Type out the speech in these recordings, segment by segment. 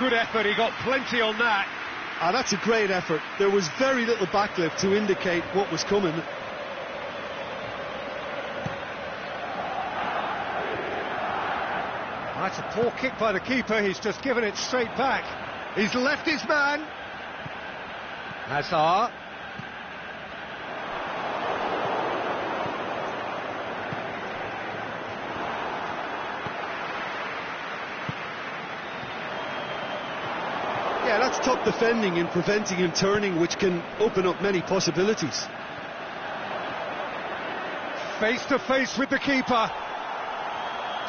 good effort, he got plenty on that. That's a great effort. There was very little backlift to indicate what was coming. That's a poor kick by the keeper, he's just given it straight back. He's left his man. Hazard. Yeah, that's top defending and preventing him turning, which can open up many possibilities. Face to face with the keeper.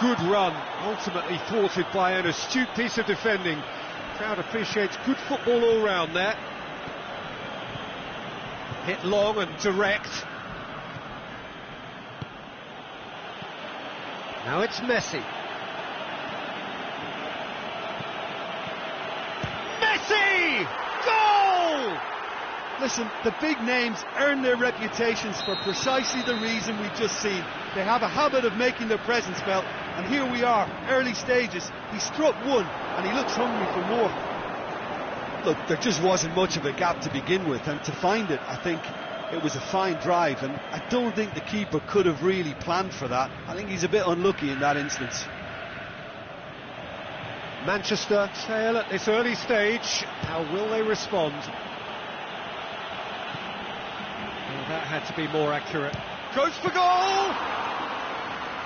Good run, ultimately thwarted by an astute piece of defending. Crowd appreciates good football all round there. Hit long and direct. Now it's Messi. Messi! Goal! Listen, the big names earn their reputations for precisely the reason we've just seen. They have a habit of making their presence felt, and here we are, early stages. He struck one, and he looks hungry for more. Look, there just wasn't much of a gap to begin with, and to find it, I think it was a fine drive, and I don't think the keeper could have really planned for that. I think he's a bit unlucky in that instance. Manchester trail at this early stage. How will they respond? Well, that had to be more accurate. Goes for goal!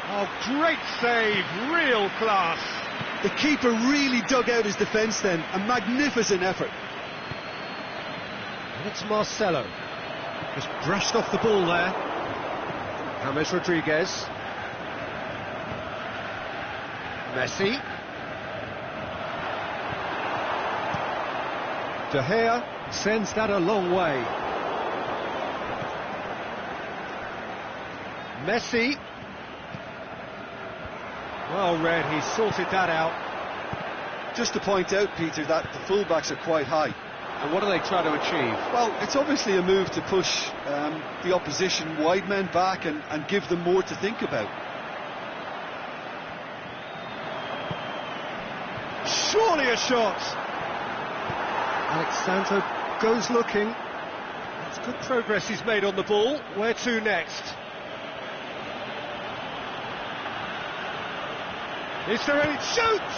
Oh, great save, real class. The keeper really dug out his defence then, a magnificent effort. And it's Marcelo. Just brushed off the ball there. James Rodriguez. Messi. De Gea sends that a long way. Messi. Well read, he sorted that out. Just to point out, Peter, that the fullbacks are quite high. And what are they trying to achieve? Well, it's obviously a move to push the opposition wide men back and give them more to think about. Surely a shot! Alex Santo goes looking. That's good progress he's made on the ball. Where to next? Is there any shoots?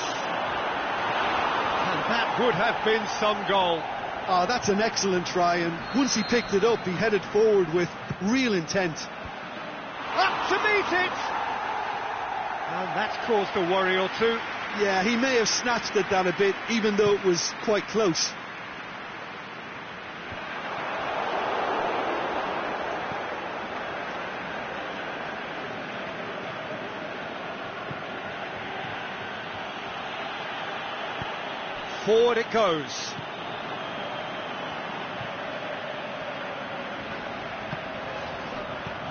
And that would have been some goal. Oh, that's an excellent try, and once he picked it up, he headed forward with real intent. Up to meet it! And that's caused a worry or two. Yeah, he may have snatched it down a bit, even though it was quite close. Forward it goes.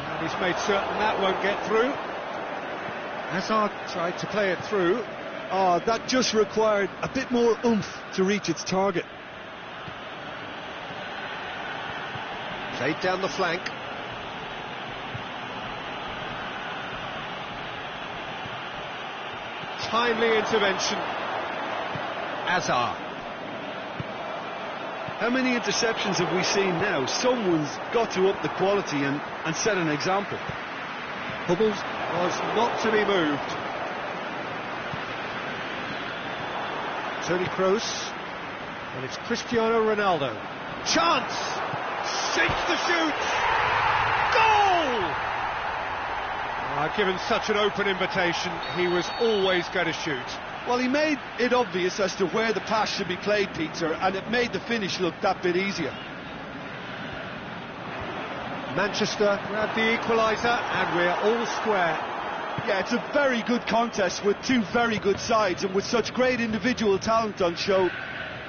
And he's made certain that won't get through. Hazard tried to play it through. Oh, that just required a bit more oomph to reach its target. Played down the flank. Timely intervention. Hazard. How many interceptions have we seen now? Someone's got to up the quality and set an example. Hummels was not to be moved. Toni Kroos, and it's Cristiano Ronaldo. Chance! Shakes the shoot! Goal! Given such an open invitation, he was always going to shoot. Well, he made it obvious as to where the pass should be played, Peter, and it made the finish look that bit easier. Manchester grabbed the equaliser, and we're all square. Yeah, it's a very good contest with two very good sides, and with such great individual talent on show,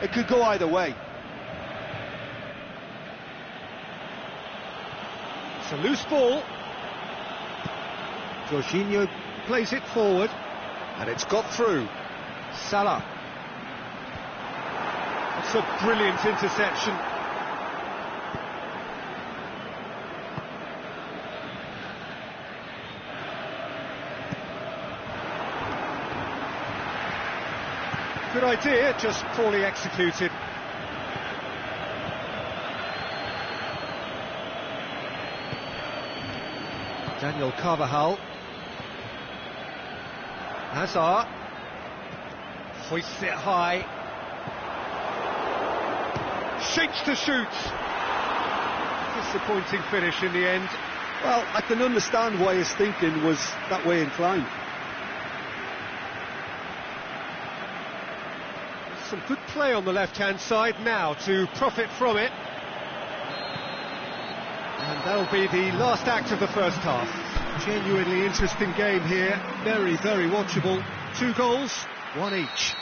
it could go either way. It's a loose ball. Jorginho plays it forward, and it's got through. Salah. It's a brilliant interception. Good idea, just poorly executed. Daniel Carvajal. Hazard. Hoists it high. Shakes to shoot. Disappointing finish in the end. Well, I can understand why his thinking was that way inclined. Some good play on the left-hand side now to profit from it. And that'll be the last act of the first half. Genuinely interesting game here. Very, very watchable. 2 goals, 1 each.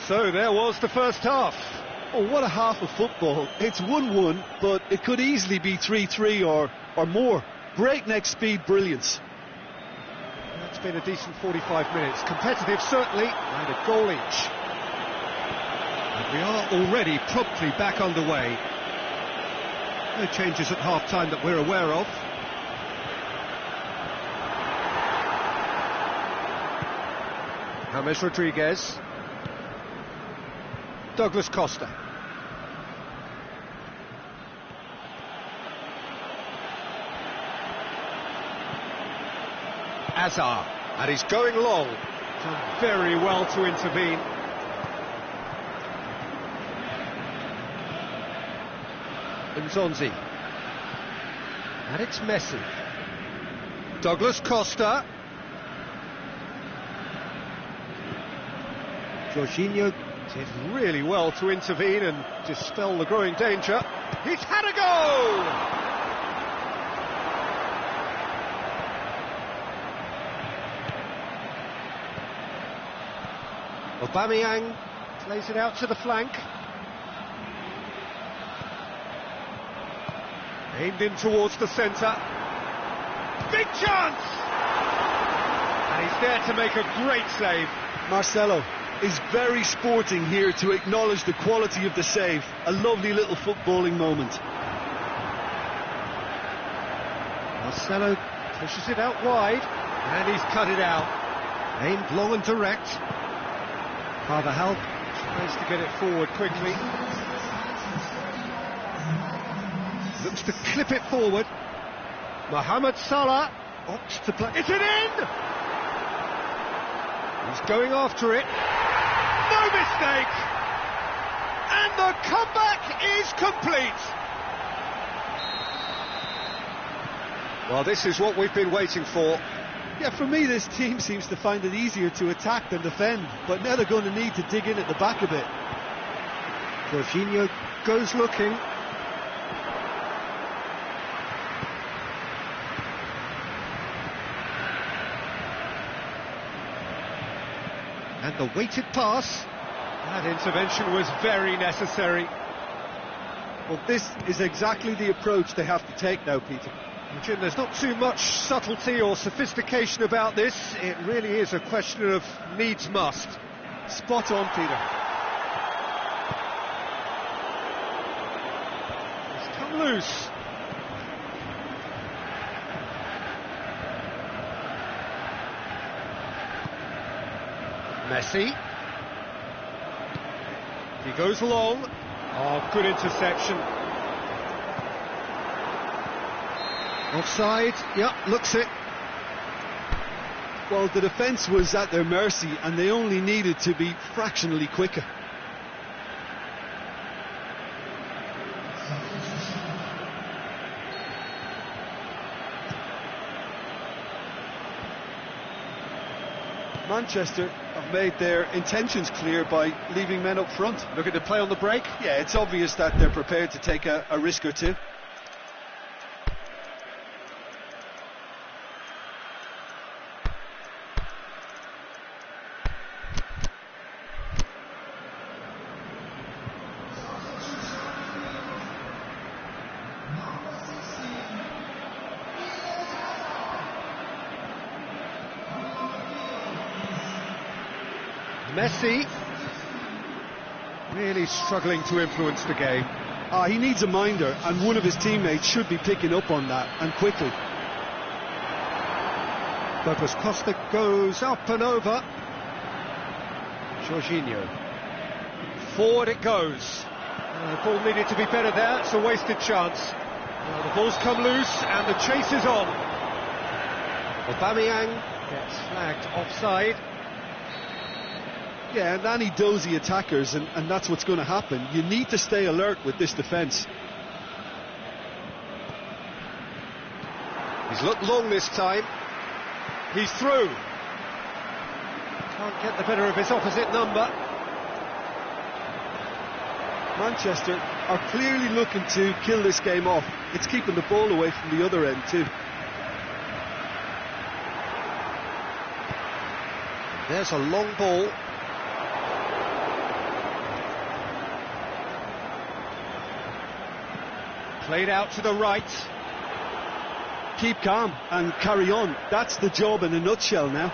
So there was the first half. Oh, what a half of football. It's 1-1, but it could easily be 3-3 or more. Breakneck speed brilliance. That's been a decent 45 minutes. Competitive, certainly, and a goal each. And we are already promptly back underway. No changes at half-time that we're aware of. James Rodriguez. Douglas Costa. Hazard, and he's going long. Done very well to intervene. Nzonzi. And it's Messi. Douglas Costa. Jorginho did really well to intervene and dispel the growing danger. He's had a goal! Aubameyang plays it out to the flank. Aimed in towards the centre. Big chance! And he's there to make a great save. Marcelo is very sporting here to acknowledge the quality of the save. A lovely little footballing moment. Marcelo pushes it out wide, and he's cut it out. Aimed long and direct. Carvajal tries to get it forward quickly. Looks to clip it forward. Mohamed Salah opts to play. Is it in? He's going after it. No mistake! And the comeback is complete! Well, this is what we've been waiting for. Yeah, for me, this team seems to find it easier to attack than defend, but now they're going to need to dig in at the back a bit. Jorginho goes looking. And the weighted pass. That intervention was very necessary. Well, this is exactly the approach they have to take now, Peter. Jim, there's not too much subtlety or sophistication about this. It really is a question of needs must. Spot on, Peter. It's come loose. Messi. He goes long. Oh, good interception. Offside, yep, looks it. Well, the defence was at their mercy and they only needed to be fractionally quicker. Manchester have made their intentions clear by leaving men up front. Looking to play on the break? Yeah, it's obvious that they're prepared to take a risk or two. Messi really struggling to influence the game. He needs a minder, and one of his teammates should be picking up on that, and quickly. Douglas Costa goes up and over. Jorginho. Forward it goes. The ball needed to be better there, it's a wasted chance. The ball's come loose and the chase is on. Aubameyang gets flagged offside. Yeah, and any dozy attackers, and that's what's going to happen. You need to stay alert with this defence. He's looked long this time. He's through. Can't get the better of his opposite number. Manchester are clearly looking to kill this game off. It's keeping the ball away from the other end too. There's a long ball. Played out to the right. Keep calm and carry on. That's the job in a nutshell now.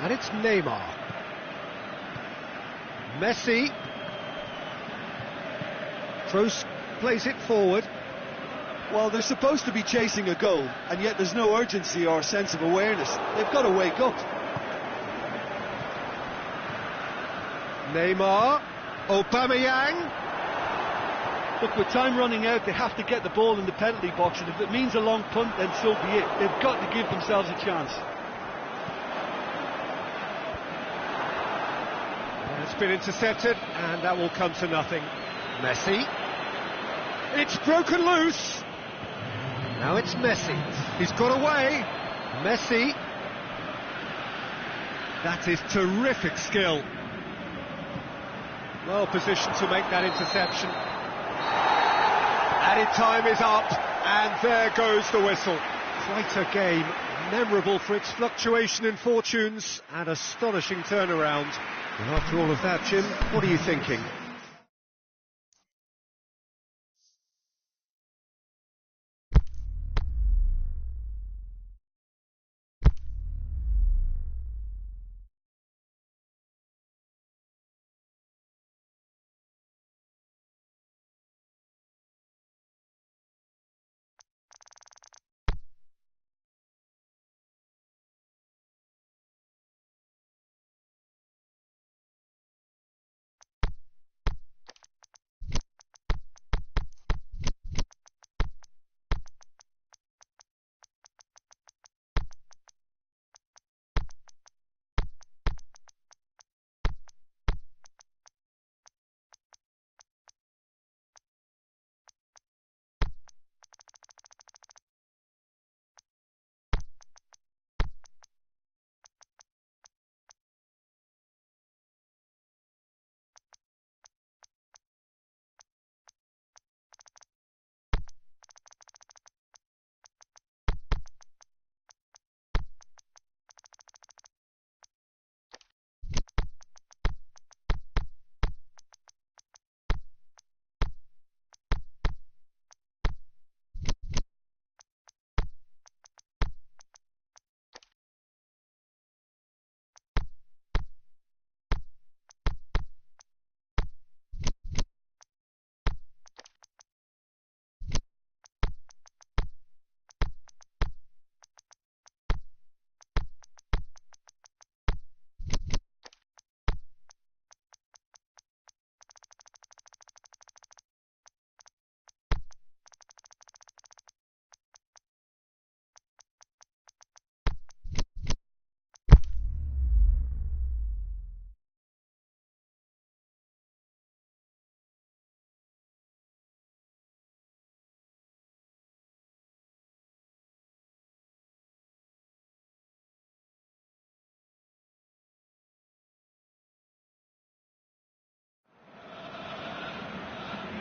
And it's Neymar. Messi. Kroos plays it forward. Well, they're supposed to be chasing a goal, and yet there's no urgency or sense of awareness. They've got to wake up. Neymar. Aubameyang. Look, with time running out, they have to get the ball in the penalty box, and if it means a long punt, then so be it. They've got to give themselves a chance. It's been intercepted, and that will come to nothing. Messi. It's broken loose. Now it's Messi. He's got away. Messi. That is terrific skill. Well positioned to make that interception. Added time is up, and there goes the whistle. Quite a game, memorable for its fluctuation in fortunes and astonishing turnaround. And after all of that, Jim, what are you thinking?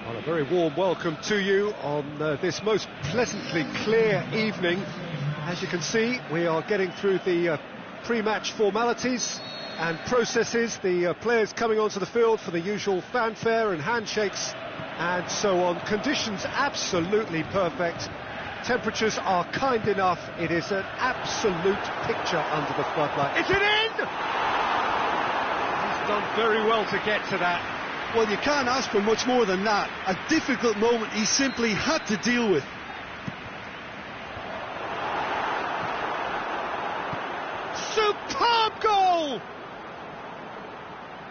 Well, a very warm welcome to you on this most pleasantly clear evening. As you can see, we are getting through the pre-match formalities and processes, the players coming onto the field for the usual fanfare and handshakes and so on. Conditions absolutely perfect. Temperatures are kind enough. It is an absolute picture under the floodlight. Is it in? He's done very well to get to that. Well, you can't ask for much more than that. A difficult moment he simply had to deal with. Superb goal!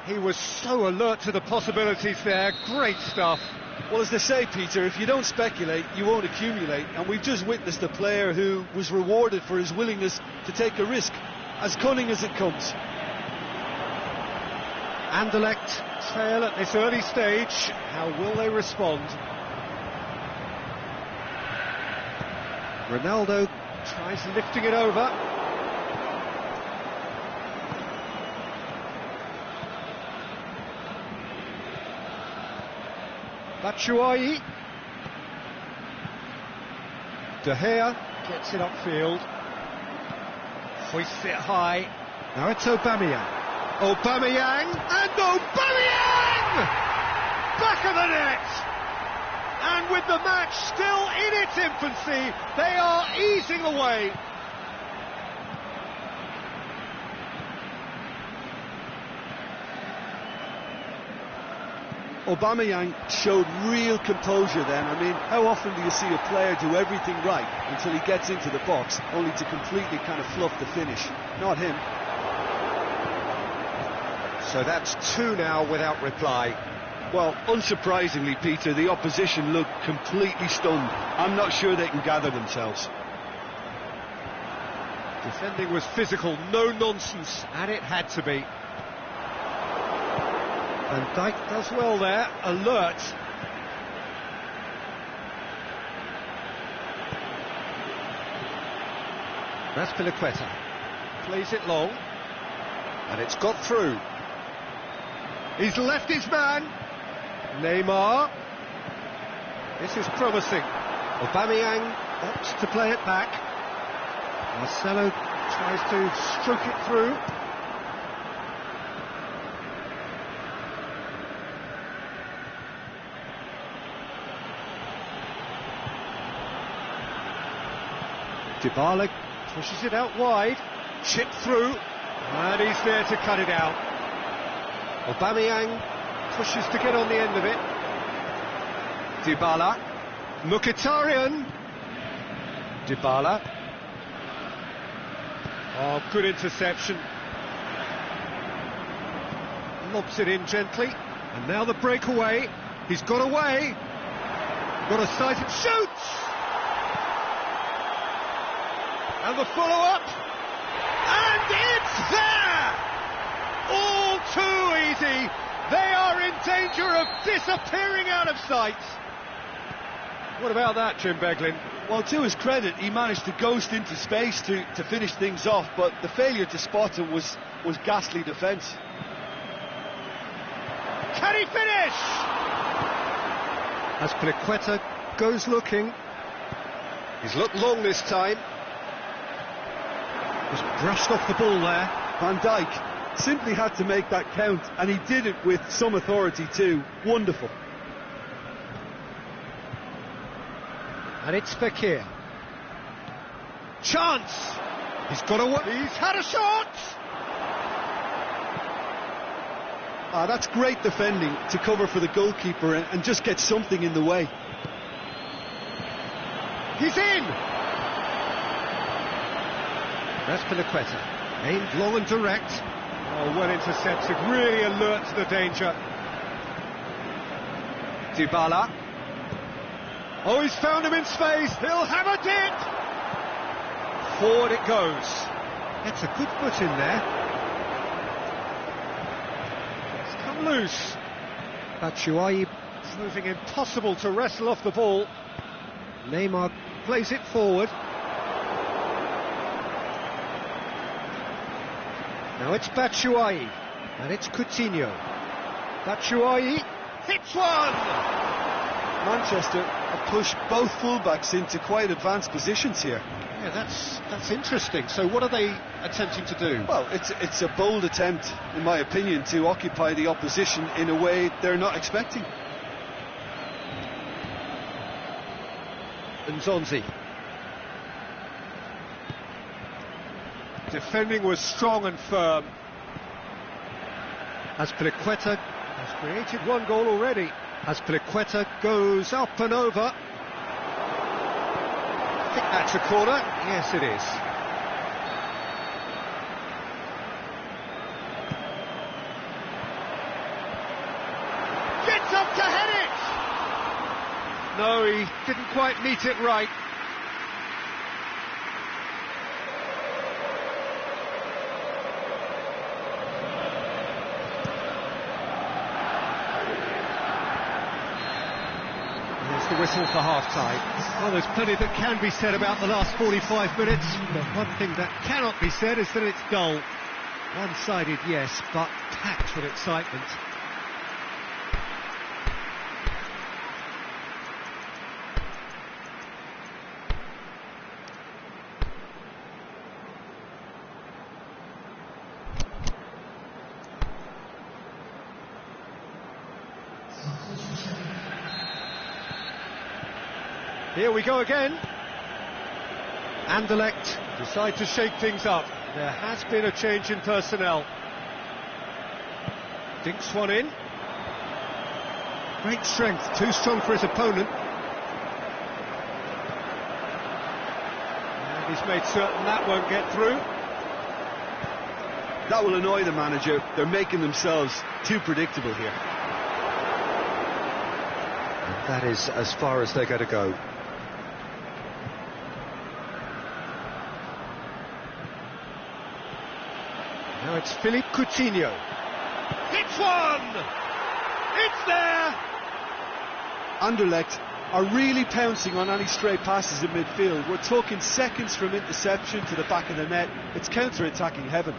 He was so alert to the possibilities there. Great stuff. Well, as they say, Peter, if you don't speculate, you won't accumulate. And we've just witnessed a player who was rewarded for his willingness to take a risk, as cunning as it comes. Anderlecht trail at this early stage. How will they respond? Ronaldo tries lifting it over. Batshuayi. De Gea gets it upfield. Hoists it high. Now it's Aubameyang. Aubameyang and Aubameyang! Back of the net! And with the match still in its infancy, they are easing away. Aubameyang showed real composure then. I mean, how often do you see a player do everything right until he gets into the box, only to completely kind of fluff the finish? Not him. So that's two now without reply. Well, unsurprisingly, Peter, the opposition looked completely stunned. I'm not sure they can gather themselves. Defending was physical, no nonsense, and it had to be. Van Dijk does well there, alert. Raspilicueta plays it long, and it's got through. He's left his man. Neymar. This is promising. Aubameyang opts to play it back. Marcelo tries to stroke it through. Dybala pushes it out wide, chipped through, and he's there to cut it out. Aubameyang pushes to get on the end of it. Dybala, Mkhitaryan. Dybala. Oh, good interception. Lobs it in gently, and now the breakaway. He's got away. Got a sight and shoots! And the follow-up, and it's there! All too easy. They are in danger of disappearing out of sight. What about that, Jim Beglin? Well, to his credit, he managed to ghost into space to finish things off, but the failure to spot him was ghastly defence. Can he finish? Aspilicueta goes looking. He's looked long this time. Just brushed off the ball there. Van Dijk simply had to make that count, and he did it with some authority too. Wonderful. And it's Fekir. Chance! He's got away. He's had a shot! That's great defending to cover for the goalkeeper and just get something in the way. He's in! Raspilicueta, aimed long and direct. Oh, well intercepted, really alert to the danger. Dybala. Oh, he's found him in space, he'll hammer it! Forward it goes. That's a good foot in there. It's come loose. Batshuayi proving impossible to wrestle off the ball. Neymar plays it forward. Now it's Batshuayi, and it's Coutinho. Batshuayi hits one! Manchester have pushed both fullbacks into quite advanced positions here. Yeah, that's interesting. So what are they attempting to do? Well, it's a bold attempt, in my opinion, to occupy the opposition in a way they're not expecting. Nzonzi. Defending was strong and firm. Aspilicueta Has created one goal already. As Pliqueta goes up and over. I think that's a corner. Yes, it is. Gets up to head it! No, he didn't quite meet it right. The whistle for half-time. Well, there's plenty that can be said about the last 45 minutes, but one thing that cannot be said is that it's dull. One-sided, yes, but packed with excitement. Here we go again. Anderlecht decide to shake things up. There has been a change in personnel. Dinks one in. Great strength, too strong for his opponent. And he's made certain that won't get through. That will annoy the manager. They're making themselves too predictable here. And that is as far as they're going to go. Now it's Philippe Coutinho. It's one! It's there! Anderlecht are really pouncing on any stray passes in midfield. We're talking seconds from interception to the back of the net. It's counter-attacking heaven.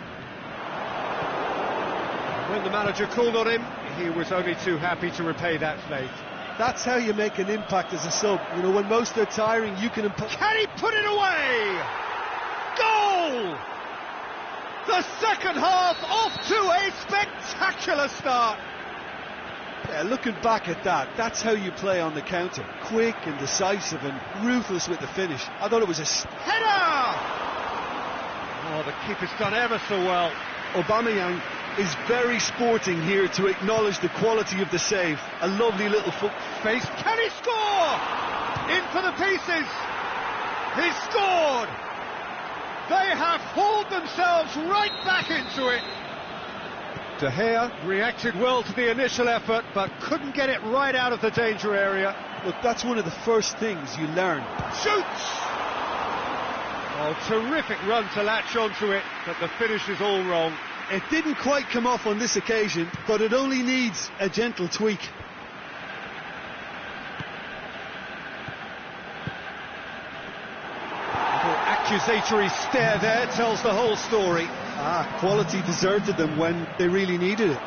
When the manager called on him, he was only too happy to repay that faith. That's how you make an impact as a sub. You know, when most are tiring, you can... Can he put it away? Goal! The second half off to a spectacular start. Yeah, looking back at that, that's how you play on the counter. Quick and decisive and ruthless with the finish. I thought it was a... Header! Oh, the keeper's done ever so well. Aubameyang is very sporting here to acknowledge the quality of the save. A lovely little foot face. Can he score? In for the pieces. He's scored. They have hauled themselves right back into it. De Gea reacted well to the initial effort, but couldn't get it right out of the danger area. Look, that's one of the first things you learn. Shoots! Oh, terrific run to latch onto it, but the finish is all wrong. It didn't quite come off on this occasion, but it only needs a gentle tweak. Accusatory stare there tells the whole story. Quality deserted them when they really needed it.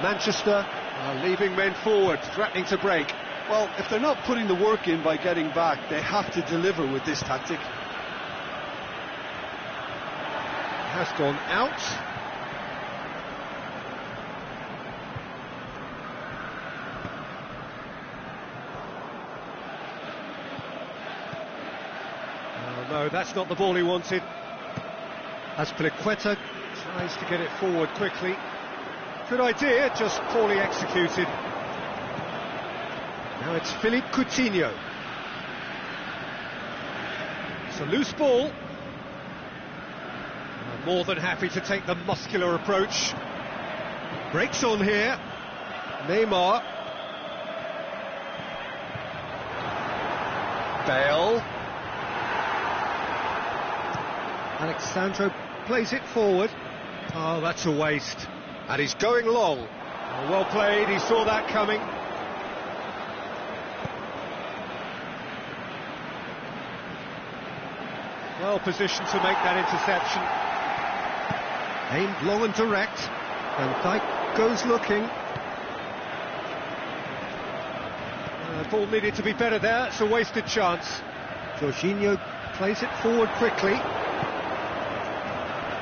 Manchester are leaving men forward, threatening to break. Well, if they're not putting the work in by getting back, they have to deliver with this tactic. Has gone out. No, that's not the ball he wanted. As Pliqueta tries to get it forward quickly. Good idea, just poorly executed. Now it's Philippe Coutinho. It's a loose ball. More than happy to take the muscular approach. Breaks on here. Neymar. Bale. Alexandro plays it forward. Oh, that's a waste. And he's going long. Oh, well played, he saw that coming. Well positioned to make that interception. Aimed long and direct. Van Dijk goes looking. The ball needed to be better there, it's a wasted chance. Jorginho plays it forward quickly.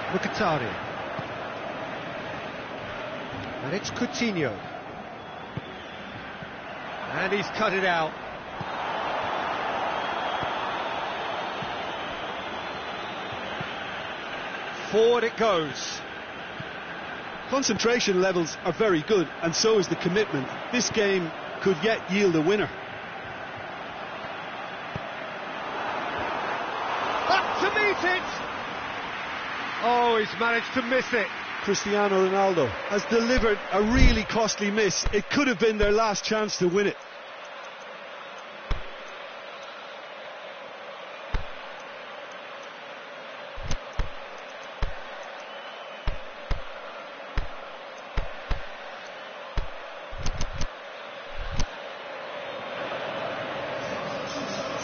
Mkhitaryan. And it's Coutinho. And he's cut it out. Forward it goes. Concentration levels are very good, and so is the commitment. This game could yet yield a winner. Up to meet it! Oh, he's managed to miss it. Cristiano Ronaldo has delivered a really costly miss. It could have been their last chance to win it.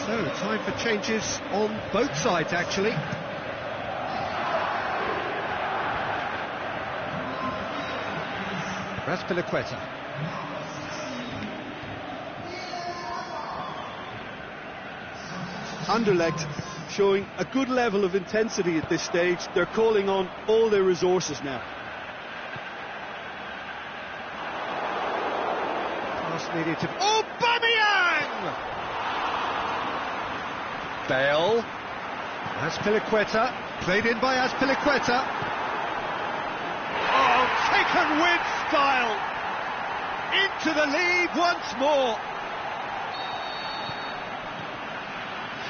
So, time for changes on both sides, actually. Azpilicueta. Anderlecht showing a good level of intensity at this stage. They're calling on all their resources now. Pass needed to... Aubameyang! Bale. Azpilicueta. Played in by Azpilicueta. Oh, taken with style. Into the lead once more.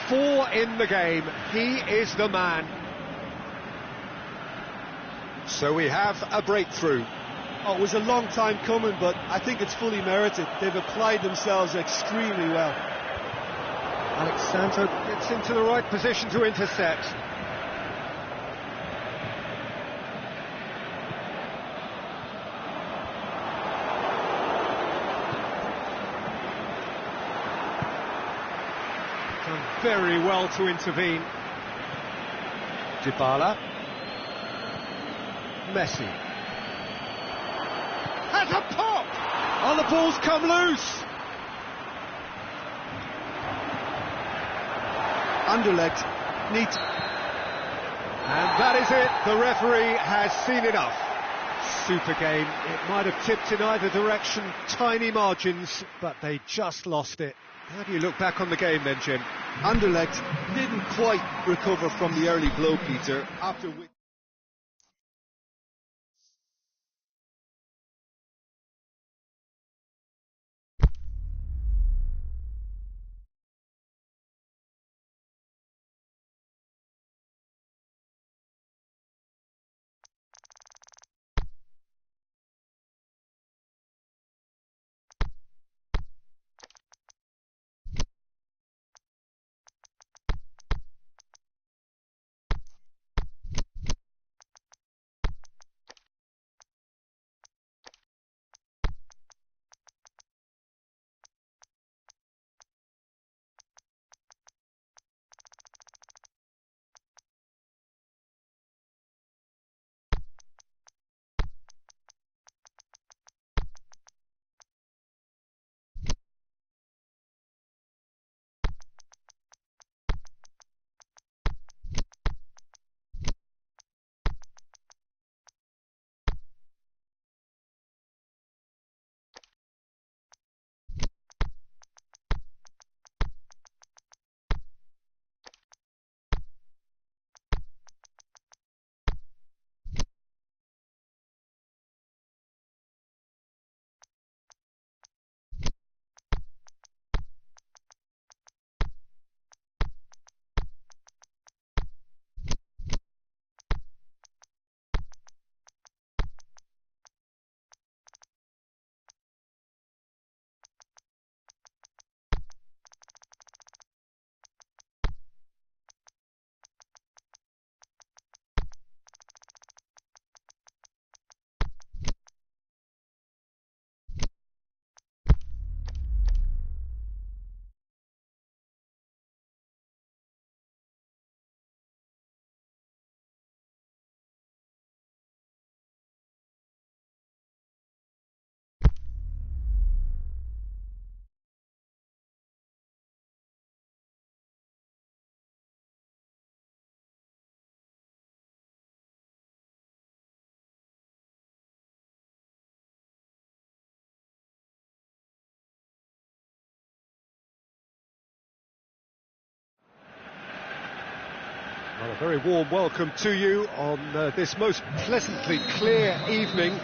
4 in the game. He is the man. So we have a breakthrough. Oh, it was a long time coming, but I think it's fully merited. They've applied themselves extremely well. Alexandro gets into the right position to intercept. Done very well to intervene. Dybala. Messi. Has a pop! Oh, the ball's come loose! Anderlecht need to... And that is it. The referee has seen enough. Super game. It might have tipped in either direction, tiny margins, but they just lost it. How do you look back on the game then, Jim? Anderlecht didn't quite recover from the early blow, Peter, after which... Well, a very warm welcome to you on this most pleasantly clear evening.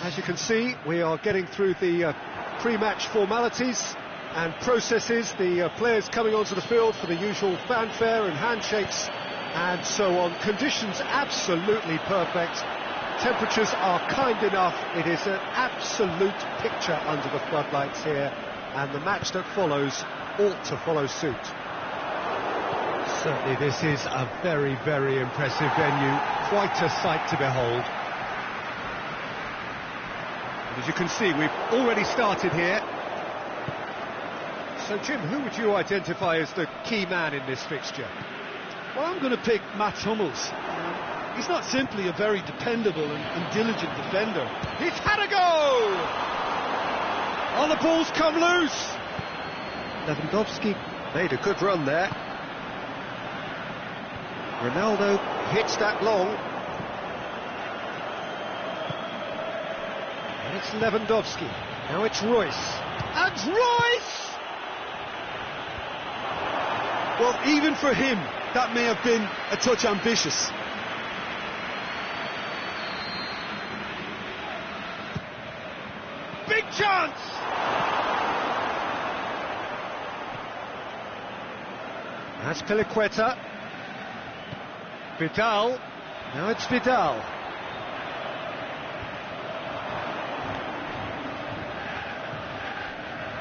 As you can see, we are getting through the pre-match formalities and processes, the players coming onto the field for the usual fanfare and handshakes and so on. Conditions absolutely perfect. Temperatures are kind enough. It is an absolute picture under the floodlights here, and the match that follows ought to follow suit. Certainly this is a very, very impressive venue. Quite a sight to behold. And as you can see, we've already started here. So, Jim, who would you identify as the key man in this fixture? Well, I'm going to pick Mats Hummels. He's not simply a very dependable and diligent defender. He's had a go! Oh, the ball's come loose! Lewandowski made a good run there. Ronaldo hits that long. And it's Lewandowski. Now it's Royce. And Royce! Well, even for him, that may have been a touch ambitious. Big chance! That's Piliqueta. Vidal. Now it's Vidal.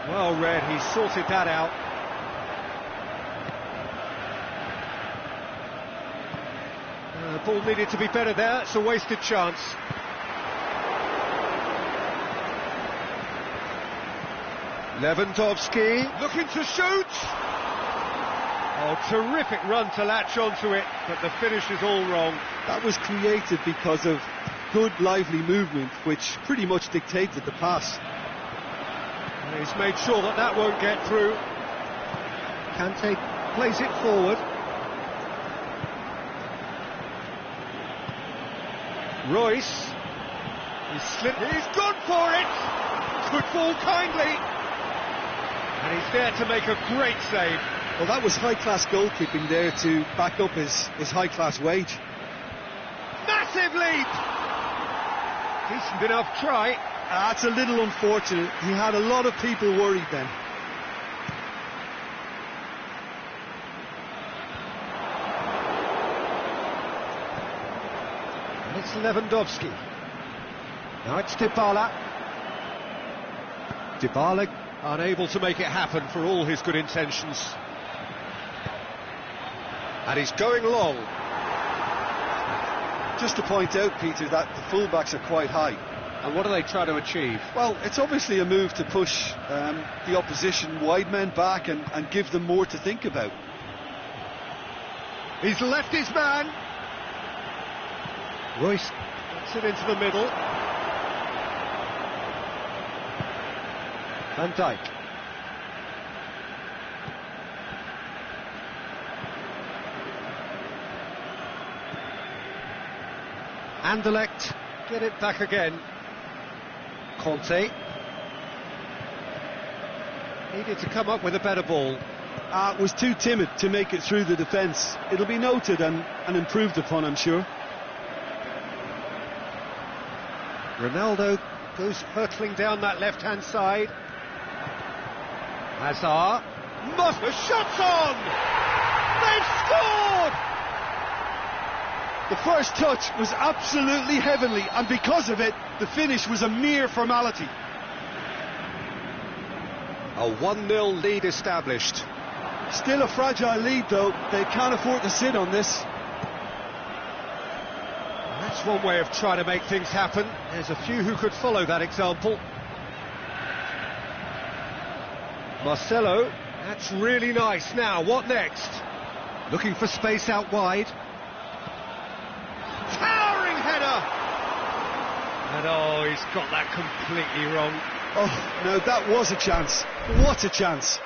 Well read, he sorted that out. The ball needed to be better there, it's a wasted chance. Lewandowski looking to shoot. Oh, terrific run to latch onto it, but the finish is all wrong. That was created because of good, lively movement, which pretty much dictated the pass. And he's made sure that that won't get through. Kante plays it forward. Royce. He's gone for it. Could fall kindly. And he's there to make a great save. Well, that was high-class goalkeeping there to back up his high-class wage. Massive leap! Decent enough try. That's a little unfortunate. He had a lot of people worried then. And it's Lewandowski. Now it's Dybala. Dybala unable to make it happen for all his good intentions. And he's going long. Just to point out, Peter, that the fullbacks are quite high. And what do they try to achieve? Well, it's obviously a move to push the opposition wide men back and give them more to think about. He's left his man. Royce gets it into the middle. Van Dijk. Anderlecht get it back again. Conte needed to come up with a better ball. Was too timid to make it through the defence. It'll be noted and improved upon, I'm sure. Ronaldo goes hurtling down that left-hand side. Hazard. The shot's on! They've scored! The first touch was absolutely heavenly, and because of it, the finish was a mere formality. A 1-0 lead established. Still a fragile lead, though. They can't afford to sit on this. That's one way of trying to make things happen. There's a few who could follow that example. Marcelo, that's really nice. Now, what next? Looking for space out wide. Towering header! And oh, he's got that completely wrong. Oh, no, that was a chance. What a chance.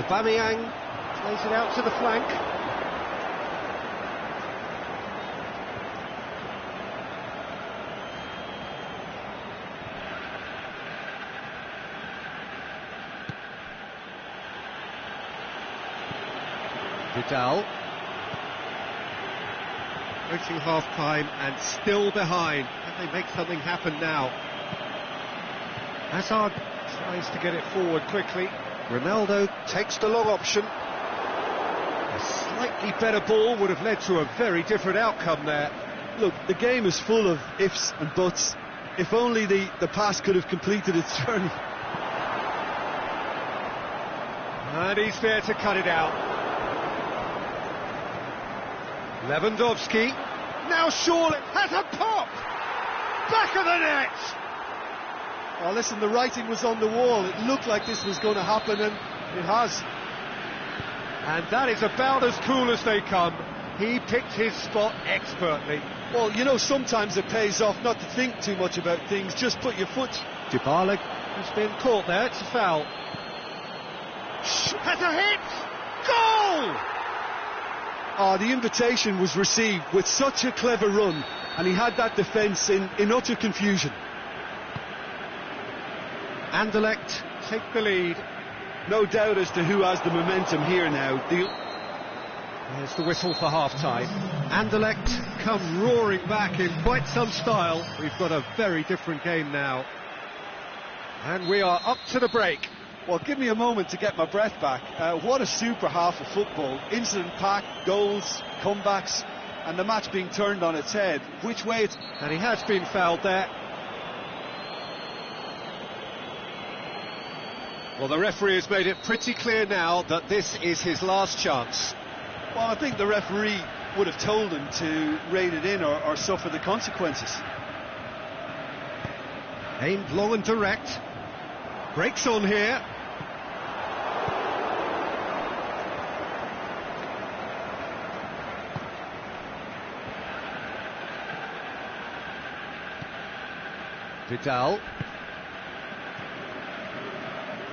Aubameyang plays it out to the flank. Vidal. Approaching half-time and still behind. Can they make something happen now? Hazard tries to get it forward quickly. Ronaldo takes the long option. A slightly better ball would have led to a very different outcome there. Look, the game is full of ifs and buts. If only the pass could have completed its journey. And he's there to cut it out. Lewandowski, now surely has a pop! Back of the net! Oh, listen, the writing was on the wall. It looked like this was going to happen, and it has. And that is about as cool as they come. He picked his spot expertly. Well, you know, sometimes it pays off not to think too much about things. Just put your foot... Dybala has been caught there. It's a foul. Has a hit! Goal! Oh, the invitation was received with such a clever run, and he had that defence in utter confusion. Anderlecht take the lead. No doubt as to who has the momentum here now. There's the whistle for half-time. Anderlecht come roaring back in quite some style. We've got a very different game now. And we are up to the break. Well, give me a moment to get my breath back. What a super half of football. Incident-packed, goals, comebacks, and the match being turned on its head. Which way it's... And he has been fouled there. Well, the referee has made it pretty clear now that this is his last chance. Well, I think the referee would have told him to rein it in or suffer the consequences. Aimed long and direct. Breaks on here. Vidal.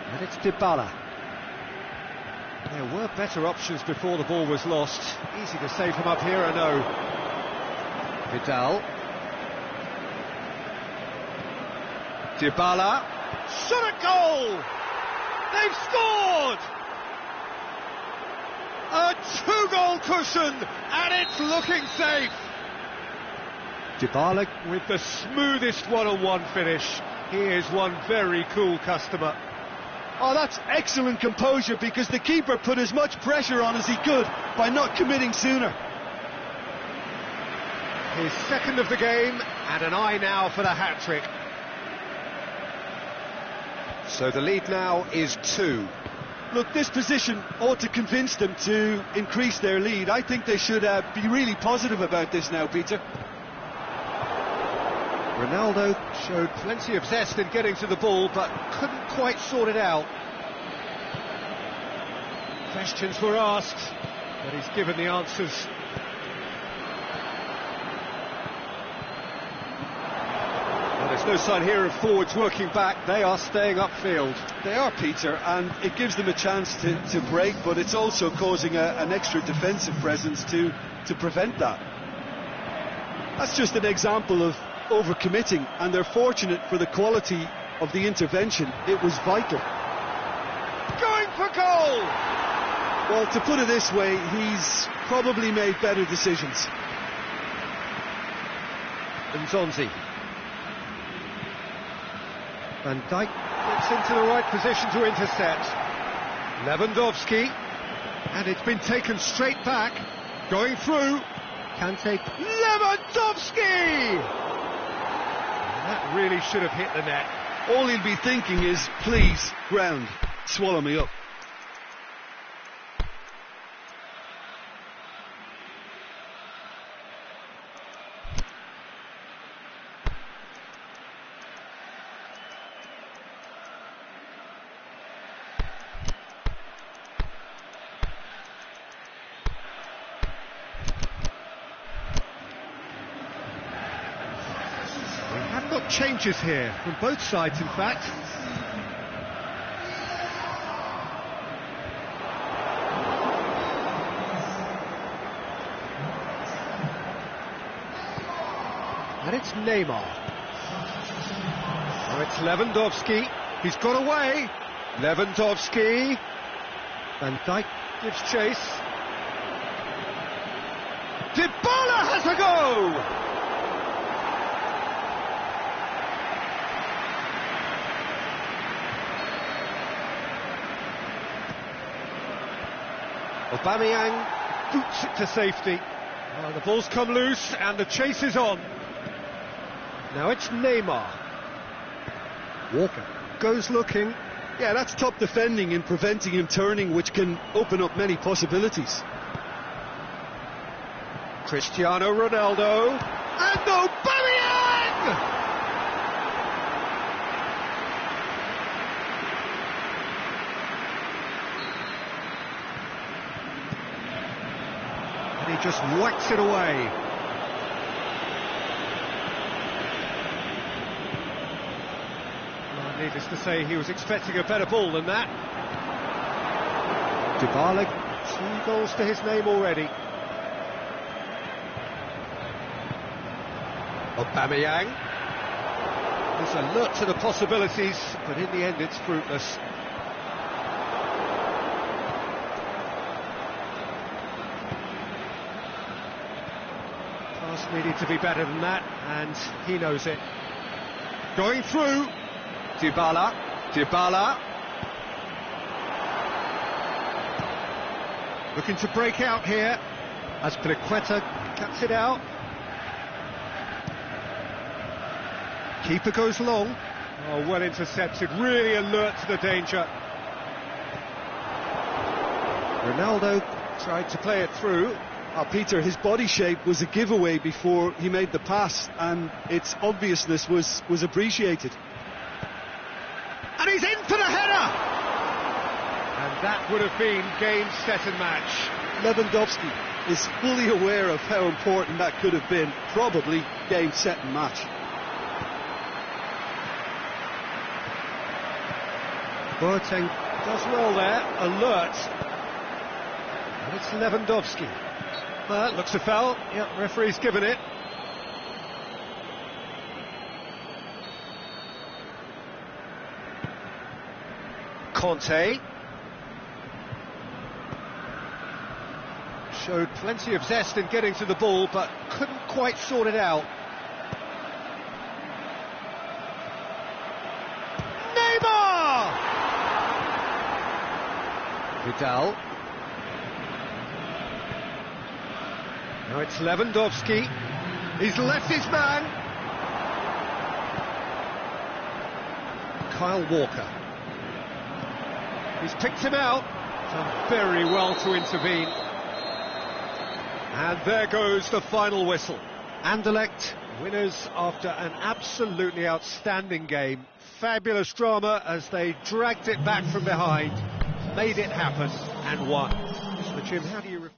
And it's Dybala. There were better options before the ball was lost. Easy to save from up here, I know. Vidal. Dybala. Shot a goal! They've scored! A two-goal cushion, and it's looking safe. Dybala with the smoothest one-on-one finish. He is one very cool customer. Oh, that's excellent composure, because the keeper put as much pressure on as he could by not committing sooner. His second of the game, and an eye now for the hat-trick. So the lead now is 2. Look, this position ought to convince them to increase their lead. I think they should be really positive about this now, Peter. Ronaldo showed plenty of zest in getting to the ball, but couldn't quite sort it out. Questions were asked, but he's given the answers. Well, there's no sign here of forwards working back. They are staying upfield. They are, Peter, and it gives them a chance to break, but it's also causing an extra defensive presence to prevent that. That's just an example of overcommitting, and they're fortunate for the quality of the intervention. It was vital. Going for goal! Well, to put it this way, he's probably made better decisions. Nzonzi. Van Dijk gets into the right position to intercept. Lewandowski, and it's been taken straight back. Going through. Kante. Lewandowski! That really should have hit the net. All he'll be thinking is, please, ground, swallow me up. Changes here from both sides, in fact. Neymar. Now it's Lewandowski. He's got away. Lewandowski. Van Dijk gives chase. Dybala has a go! Aubameyang boots it to safety. Oh, the ball's come loose and the chase is on. Now it's Neymar. Walker goes looking. Yeah, that's top defending and preventing him turning, which can open up many possibilities. Cristiano Ronaldo. And Aubameyang! And he just whacks it away. Well, needless to say, he was expecting a better ball than that. Dybala, 2 goals to his name already. Aubameyang. He's alert to the possibilities, but in the end it's fruitless. Pass needed to be better than that, and he knows it. Going through. Dybala. Looking to break out here. As Azpilicueta cuts it out. Keeper goes long. Oh, well intercepted, really alert to the danger. Ronaldo tried to play it through. Peter, his body shape was a giveaway before he made the pass, and its obviousness was appreciated. And he's in for the header! And that would have been game, set and match. Lewandowski is fully aware of how important that could have been. Probably game, set and match. Boateng does well there, alert. And it's Lewandowski. Well, looks a foul. Yep, referee's given it. Conte. Showed plenty of zest in getting to the ball, but couldn't quite sort it out. Vidal. Now it's Lewandowski. He's left his man. Kyle Walker. He's picked him out. Done very well to intervene. And there goes the final whistle. Anderlecht winners after an absolutely outstanding game. Fabulous drama as they dragged it back from behind, made it happen and won. So Jim, how do you...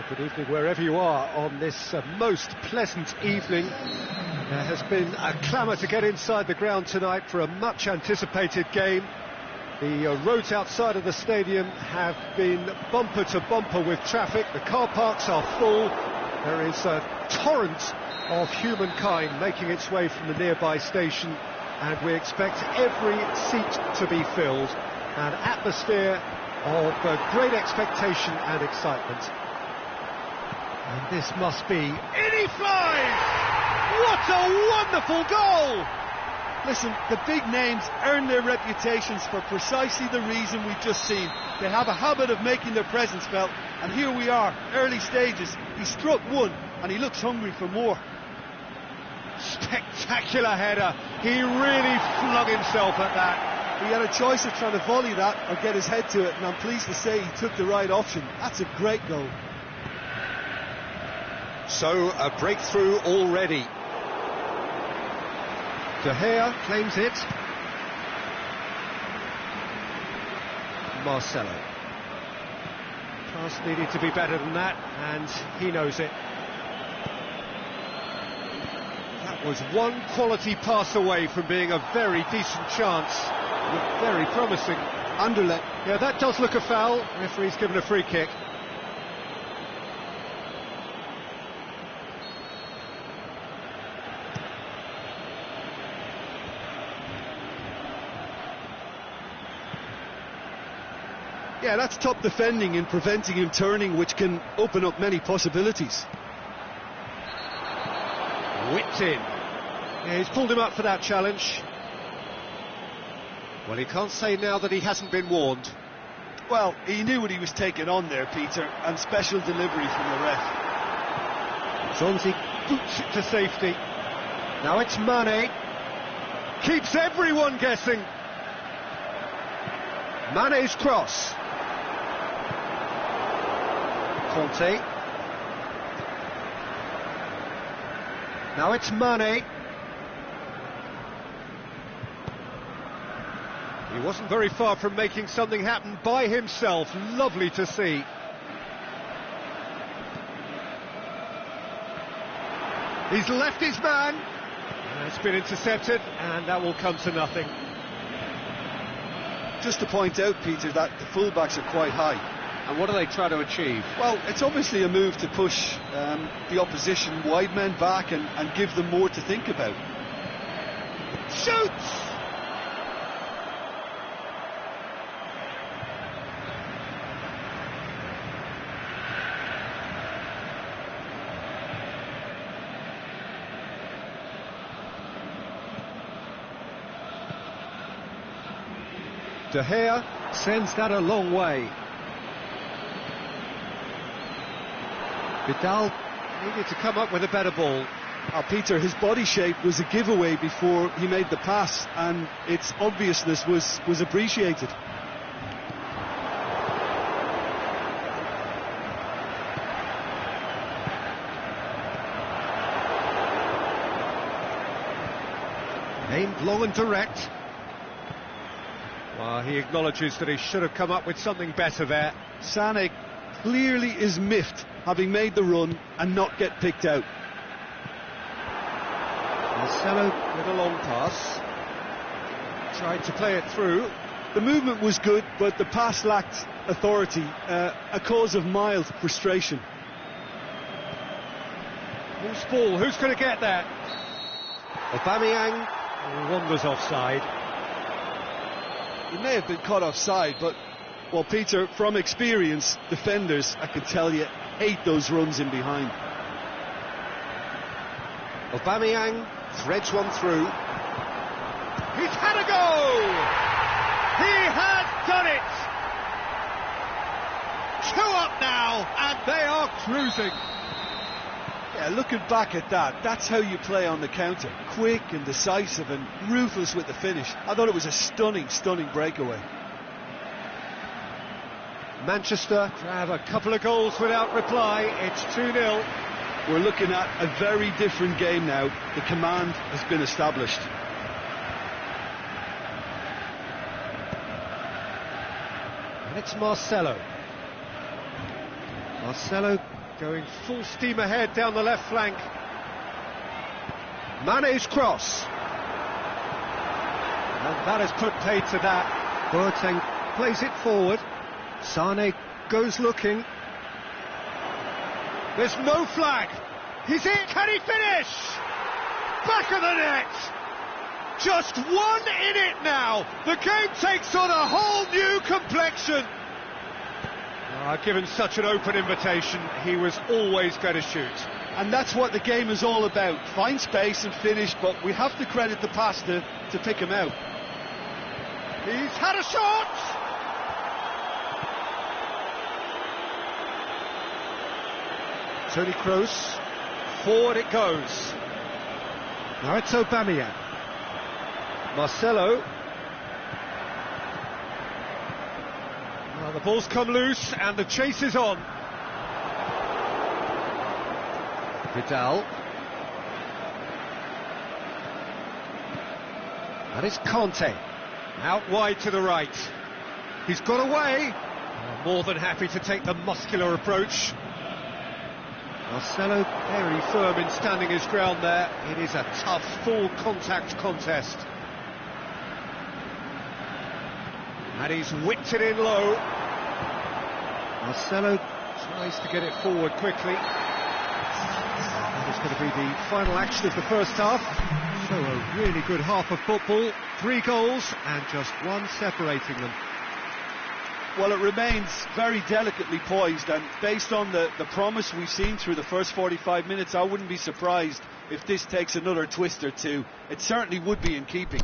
Good evening wherever you are on this most pleasant evening. There has been a clamour to get inside the ground tonight for a much anticipated game. The roads outside of the stadium have been bumper to bumper with traffic. The car parks are full. There is a torrent of humankind making its way from the nearby station, and we expect every seat to be filled. An atmosphere of great expectation and excitement. And this must be... In he flies! What a wonderful goal! Listen, the big names earn their reputations for precisely the reason we've just seen. They have a habit of making their presence felt, and here we are, early stages. He struck one, and he looks hungry for more. Spectacular header. He really flung himself at that. He had a choice of trying to volley that or get his head to it, and I'm pleased to say he took the right option. That's a great goal. So, a breakthrough already. De Gea claims it. Marcelo. Pass needed to be better than that, and he knows it. That was one quality pass away from being a very decent chance. Looked very promising. Underlet. Yeah, that does look a foul. Referee's given a free kick. Yeah, that's top defending and preventing him turning, which can open up many possibilities. Whipped in. Yeah, he's pulled him up for that challenge. Well, he can't say now that he hasn't been warned. Well, he knew what he was taking on there, Peter, and special delivery from the ref. Zonzi boots it to safety. Now it's Mane. Keeps everyone guessing. Mane's cross. Conte. Now it's Mane. He wasn't very far from making something happen by himself. Lovely to see. He's left his man. And it's been intercepted, and that will come to nothing. Just to point out, Peter, that the fullbacks are quite high. And what do they try to achieve? Well, it's obviously a move to push the opposition wide men back and give them more to think about. Shoots! De Gea sends that a long way. Vidal needed to come up with a better ball. Peter, his body shape was a giveaway before he made the pass, and its obviousness was appreciated. Aimed long and direct. Well, he acknowledges that he should have come up with something better there. Sané clearly is miffed, having made the run and not get picked out. Marcelo with a long pass. Tried to play it through. The movement was good, but the pass lacked authority, a cause of mild frustration. Who's ball? Who's going to get that? Aubameyang wanders offside. He may have been caught offside, but, well, Peter, from experience, defenders, I can tell you, hate those runs in behind. Aubameyang threads one through. He's had a go! He has done it! 2 up now, and they are cruising. Yeah, looking back at that, that's how you play on the counter. Quick and decisive and ruthless with the finish. I thought it was a stunning, stunning breakaway. Manchester grab a couple of goals without reply. It's 2-0. We're looking at a very different game now. The command has been established. And it's Marcelo. Marcelo going full steam ahead down the left flank. Mane's cross. And that has put paid to that. Boateng plays it forward. Sane goes looking. There's no flag. He's in. Can he finish? Back of the net. Just 1 in it now. The game takes on a whole new complexion. Given such an open invitation, he was always going to shoot. And that's what the game is all about. Find space and finish, but we have to credit the pass to pick him out. He's had a shot! Toni Kroos, forward it goes. Now it's Aubameyang. Marcelo. Well, the ball's come loose and the chase is on. Vidal. And it's Conte. Out wide to the right. He's got away. More than happy to take the muscular approach. Marcelo very firm in standing his ground there. It is a tough, full contact contest. And he's whipped it in low. Marcelo tries to get it forward quickly. That is going to be the final action of the first half. So a really good half of football. 3 goals and just 1 separating them. Well, it remains very delicately poised, and based on the promise we've seen through the first 45 minutes, I wouldn't be surprised if this takes another twist or two. It certainly would be in keeping.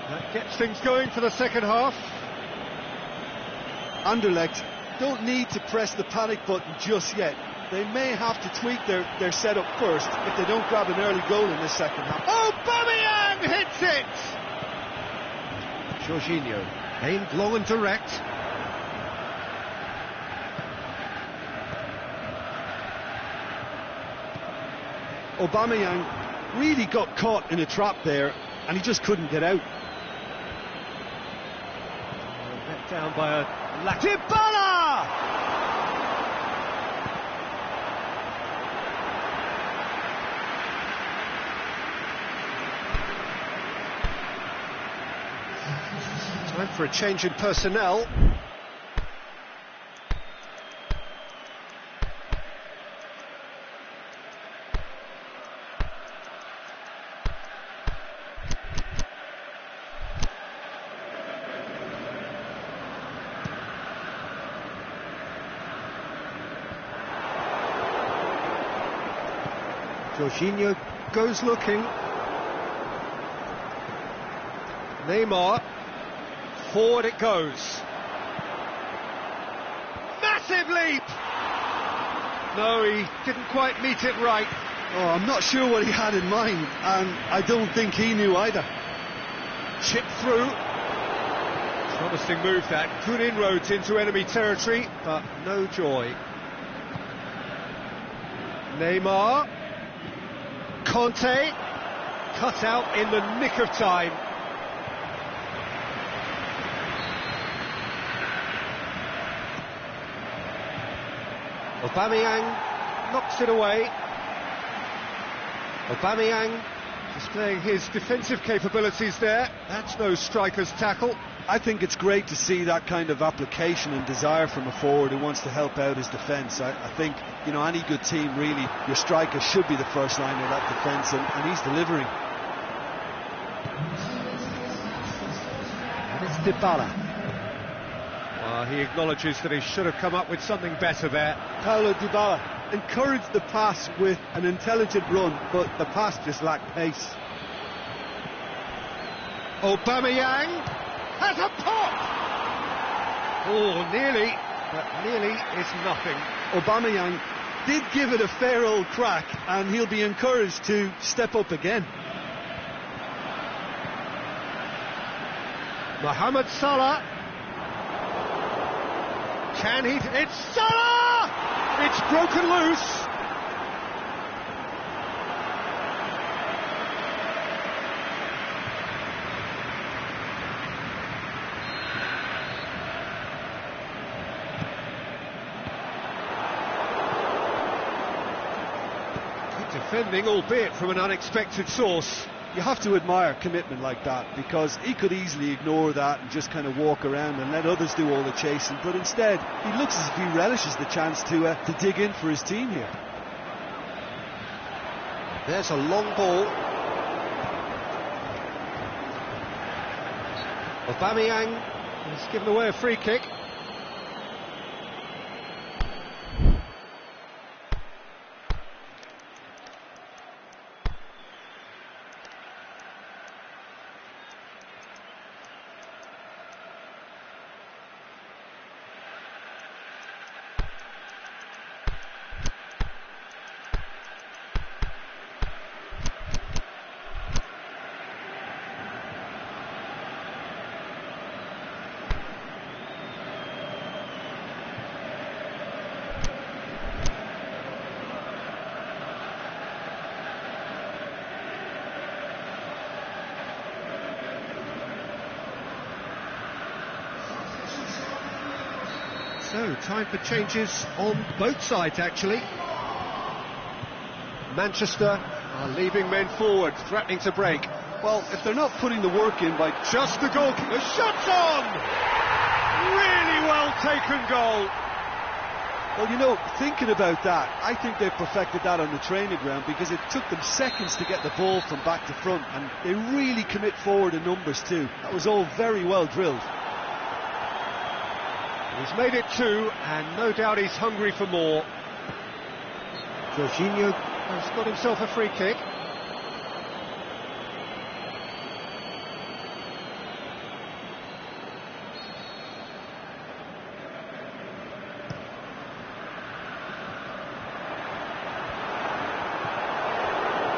That gets things going for the second half. Anderlecht don't need to press the panic button just yet. They may have to tweak their setup first if they don't grab an early goal in this second half. Aubameyang hits it! Jorginho, aimed long and direct. Aubameyang really got caught in a trap there, and he just couldn't get out. Let down by a Dybala! Time for a change in personnel. Jorginho goes looking. Neymar. Forward it goes. Massive leap! No, he didn't quite meet it right. Oh, I'm not sure what he had in mind, and I don't think he knew either. Chip through. Promising move that. Good inroads into enemy territory, but no joy. Neymar. Conte. Cut out in the nick of time. Aubameyang knocks it away. Aubameyang displaying his defensive capabilities there. That's no striker's tackle. I think it's great to see that kind of application and desire from a forward who wants to help out his defence. I think, you know, any good team, really, your striker should be the first line of that defence, and he's delivering. And it's Dybala. He acknowledges that he should have come up with something better there. Paulo Dybala encouraged the pass with an intelligent run, but the pass just lacked pace. Aubameyang has a pop! Oh, nearly, but nearly is nothing. Aubameyang did give it a fair old crack, and he'll be encouraged to step up again. Mohamed Salah. Can he? It's Salah! It's broken loose. Defending, albeit from an unexpected source. You have to admire commitment like that, because he could easily ignore that and just kind of walk around and let others do all the chasing, but instead he looks as if he relishes the chance to dig in for his team here. There's a long ball. Aubameyang has given away a free kick. So, time for changes on both sides, actually. Manchester are leaving men forward, threatening to break. Well, if they're not putting the work in by... Just the goal, the shot's on! Really well taken goal. Well, you know, thinking about that, I think they've perfected that on the training ground, because it took them seconds to get the ball from back to front, and they really commit forward in numbers too. That was all very well drilled. He's made it 2, and no doubt he's hungry for more. Jorginho has got himself a free kick.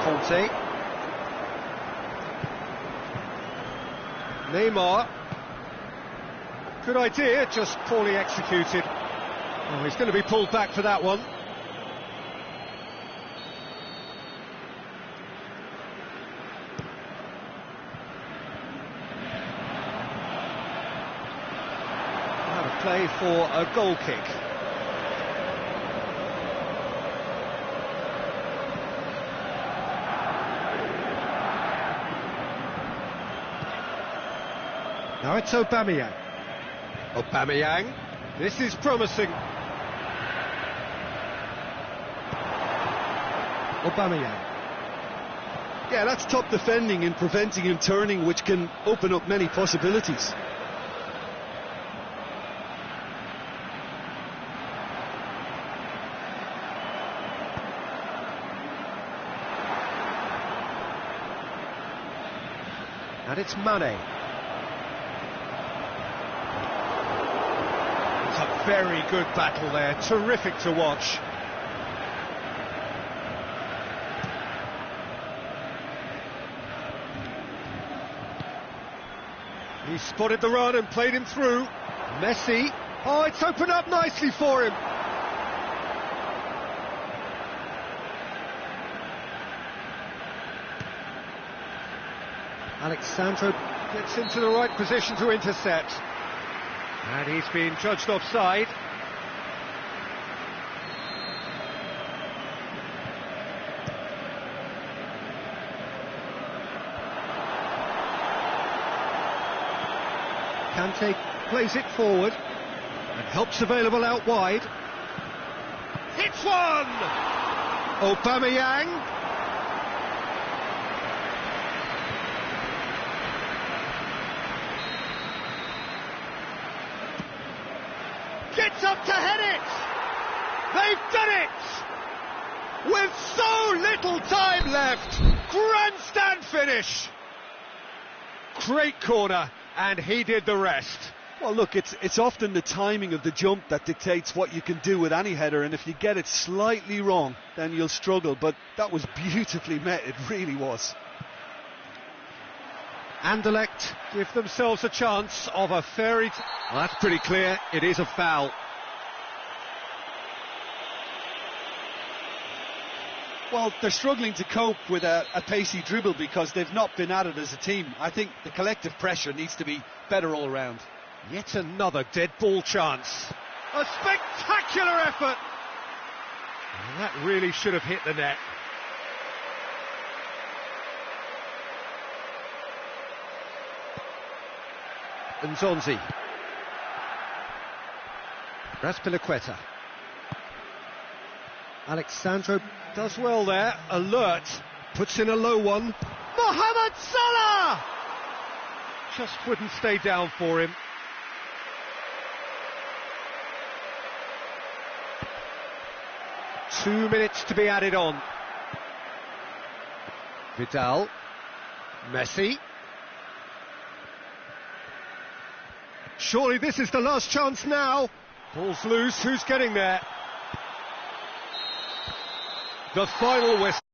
Conte. Neymar. Good idea, just poorly executed. Oh, he's going to be pulled back for that one. Now a play for a goal kick. Now it's Aubameyang. Aubameyang, this is promising. Aubameyang. Yeah, that's top defending and preventing him turning, which can open up many possibilities. And it's Mane. Very good battle there, terrific to watch. He spotted the run and played him through. Messi, oh, it's opened up nicely for him. Alexandro gets into the right position to intercept. And he's been judged offside. Kante plays it forward and helps available out wide. Hits one! Aubameyang. Gets up to head it! They've done it! With so little time left! Grandstand finish! Great corner, and he did the rest. Well, look, it's often the timing of the jump that dictates what you can do with any header, and if you get it slightly wrong, then you'll struggle, but that was beautifully met, it really was. Anderlecht give themselves a chance of a fairy... Well, that's pretty clear, it is a foul. Well, they're struggling to cope with a pacey dribble because they've not been at it as a team. I think the collective pressure needs to be better all round. Yet another dead ball chance. A spectacular effort! And that really should have hit the net. Nzonzi. Raspilicueta. Alexandro does well there, alert, puts in a low one. Mohamed Salah! Just wouldn't stay down for him. Two minutes to be added on. Vidal. Messi. Surely this is the last chance now. Ball's loose, who's getting there? The final whistle.